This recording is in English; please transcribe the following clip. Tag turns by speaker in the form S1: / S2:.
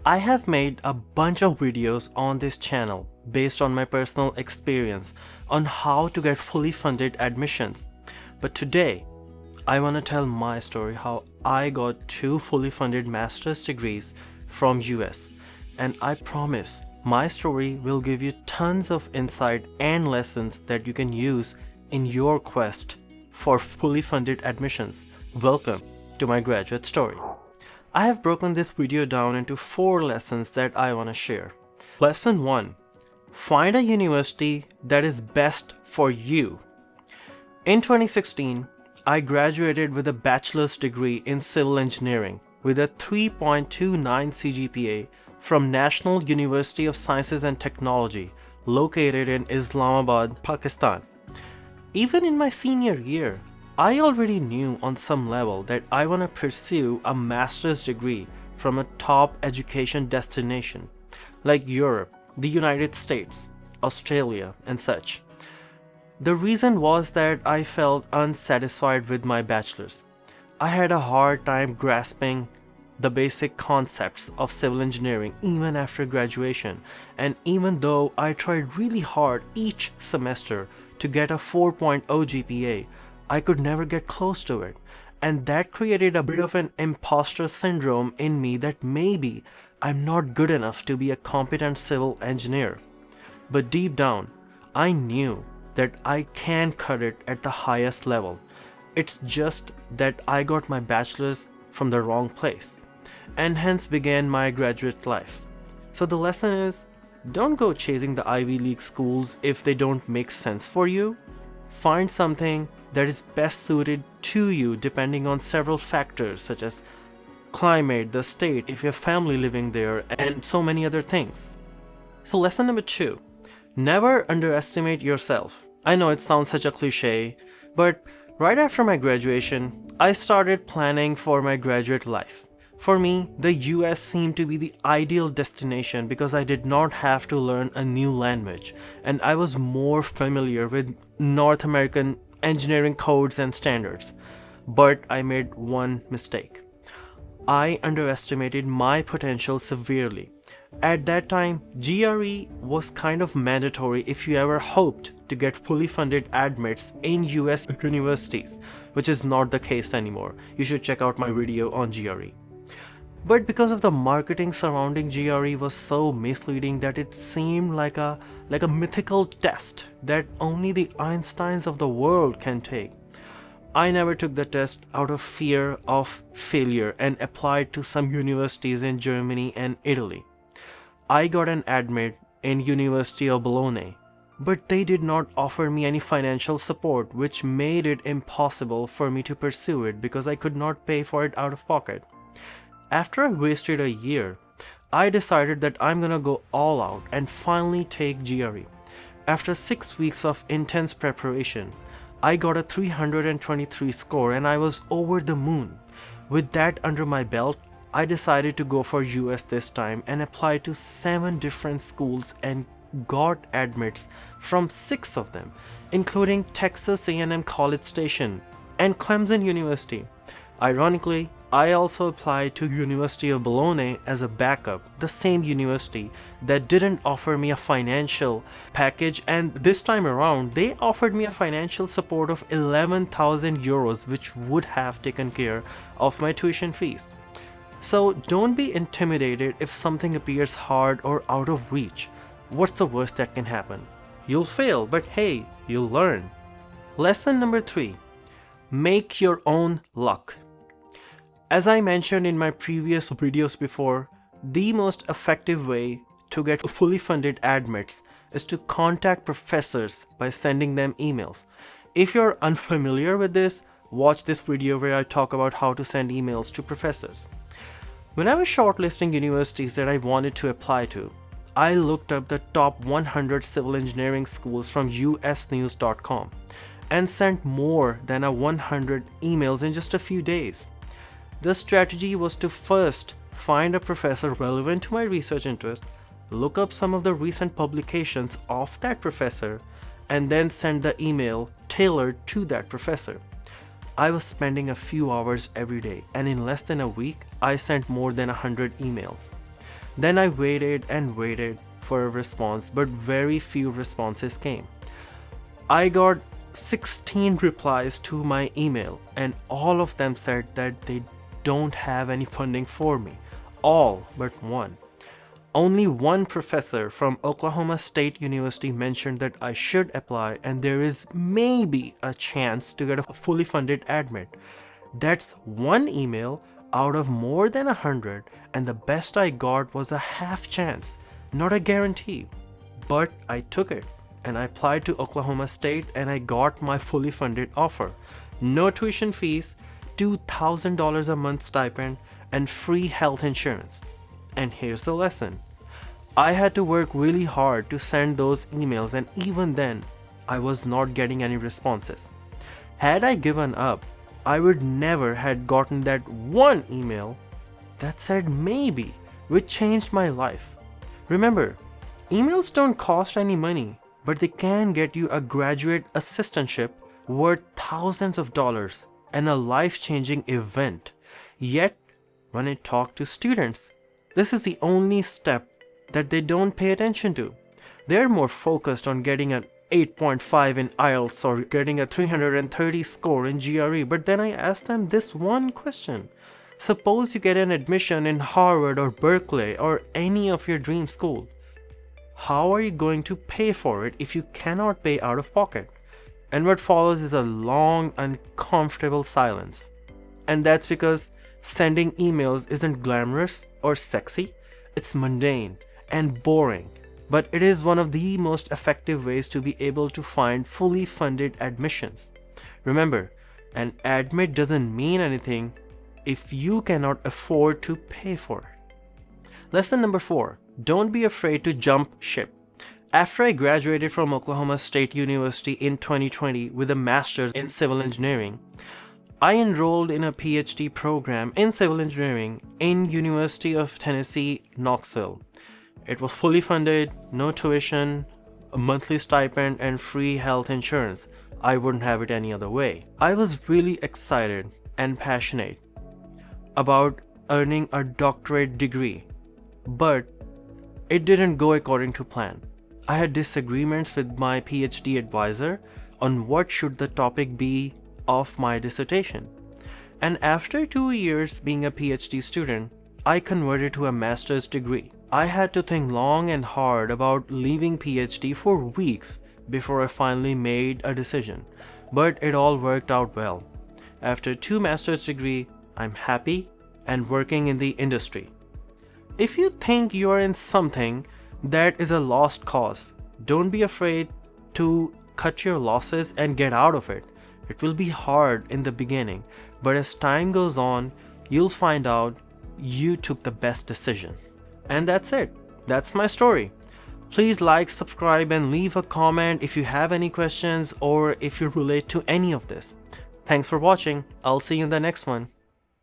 S1: I have made a bunch of videos on this channel based on my personal experience on how to get fully funded admissions. But today, I want to tell my story how I got 2 fully funded master's degrees from US. And I promise my story will give you tons of insight and lessons that you can use in your quest for fully funded admissions. Welcome to my graduate story. I have broken this video down into 4 lessons that I want to share. Lesson 1. Find a university that is best for you. In 2016, I graduated with a bachelor's degree in civil engineering with a 3.29 CGPA from National University of Sciences and Technology located in Islamabad, Pakistan. Even in my senior year, I already knew on some level that I want to pursue a master's degree from a top education destination like Europe, the United States, Australia, and such. The reason was that I felt unsatisfied with my bachelor's. I had a hard time grasping the basic concepts of civil engineering even after graduation, and even though I tried really hard each semester to get a 4.0 GPA, I could never get close to it, and that created a bit of an imposter syndrome in me that maybe I'm not good enough to be a competent civil engineer. But deep down, I knew that I can cut it at the highest level. It's just that I got my bachelor's from the wrong place, and hence began my graduate life. So the lesson is, don't go chasing the Ivy League schools if they don't make sense for you. Find something that is best suited to you depending on several factors such as climate, the state, if you have family living there, and so many other things. So lesson number 2, never underestimate yourself. I know it sounds such a cliche, but right after my graduation, I started planning for my graduate life. For me, the US seemed to be the ideal destination because I did not have to learn a new language, and I was more familiar with North American engineering codes and standards. But I made one mistake. I underestimated my potential severely. At that time, GRE was kind of mandatory if you ever hoped to get fully funded admits in US universities, which is not the case anymore. You should check out my video on GRE. But because of the marketing surrounding GRE was so misleading that it seemed like a mythical test that only the Einsteins of the world can take, I never took the test out of fear of failure and applied to some universities in Germany and Italy. I got an admit in University of Bologna, but they did not offer me any financial support, which made it impossible for me to pursue it because I could not pay for it out of pocket. After I wasted a year, I decided that I'm gonna go all out and finally take GRE. After 6 weeks of intense preparation, I got a 323 score and I was over the moon. With that under my belt, I decided to go for US this time and applied to 7 different schools and got admits from 6 of them, including Texas A&M College Station and Clemson University. Ironically, I also applied to University of Bologna as a backup, the same university that didn't offer me a financial package, and this time around they offered me a financial support of 11,000 euros, which would have taken care of my tuition fees. So don't be intimidated if something appears hard or out of reach. What's the worst that can happen? You'll fail, but hey, you'll learn. Lesson number 3, make your own luck. As I mentioned in my previous videos before, the most effective way to get fully funded admits is to contact professors by sending them emails. If you're unfamiliar with this, watch this video where I talk about how to send emails to professors. When I was shortlisting universities that I wanted to apply to, I looked up the top 100 civil engineering schools from usnews.com and sent more than 100 emails in just a few days. The strategy was to first find a professor relevant to my research interest, look up some of the recent publications of that professor, and then send the email tailored to that professor. I was spending a few hours every day, and in less than a week, I sent more than 100 emails. Then I waited and waited for a response, but very few responses came. I got 16 replies to my email, and all of them said that they don't have any funding for me. All but one. Only one professor from Oklahoma State University mentioned that I should apply and there is maybe a chance to get a fully funded admit. That's one email out of more than 100, and the best I got was a half chance, not a guarantee. But I took it and I applied to Oklahoma State and I got my fully funded offer. No tuition fees, $2,000 a month stipend, and free health insurance. And here's the lesson. I had to work really hard to send those emails, and even then, I was not getting any responses. Had I given up, I would never had gotten that one email that said maybe, which changed my life. Remember, emails don't cost any money, but they can get you a graduate assistantship worth thousands of dollars and a life-changing event. Yet, when I talk to students, this is the only step that they don't pay attention to. They're more focused on getting an 8.5 in IELTS or getting a 330 score in GRE. But then I ask them this one question. Suppose you get an admission in Harvard or Berkeley or any of your dream school. How are you going to pay for it if you cannot pay out of pocket? And what follows is a long, uncomfortable silence. And that's because sending emails isn't glamorous or sexy, it's mundane and boring, but it is one of the most effective ways to be able to find fully funded admissions. Remember, an admit doesn't mean anything if you cannot afford to pay for it. Lesson number 4, don't be afraid to jump ship. After I graduated from Oklahoma State University in 2020 with a master's in civil engineering, I enrolled in a Ph.D. program in civil engineering in University of Tennessee, Knoxville. It was fully funded, no tuition, a monthly stipend, and free health insurance. I wouldn't have it any other way. I was really excited and passionate about earning a doctorate degree, but it didn't go according to plan. I had disagreements with my Ph.D. advisor on what should the topic be of my dissertation. And after 2 years being a PhD student, I converted to a master's degree. I had to think long and hard about leaving PhD for weeks before I finally made a decision, but it all worked out well. After 2 master's degrees, I'm happy and working in the industry. If you think you are in something that is a lost cause, don't be afraid to cut your losses and get out of it. It will be hard in the beginning, but as time goes on, you'll find out you took the best decision. And that's it. That's my story. Please like, subscribe, and leave a comment if you have any questions or if you relate to any of this. Thanks for watching. I'll see you in the next one.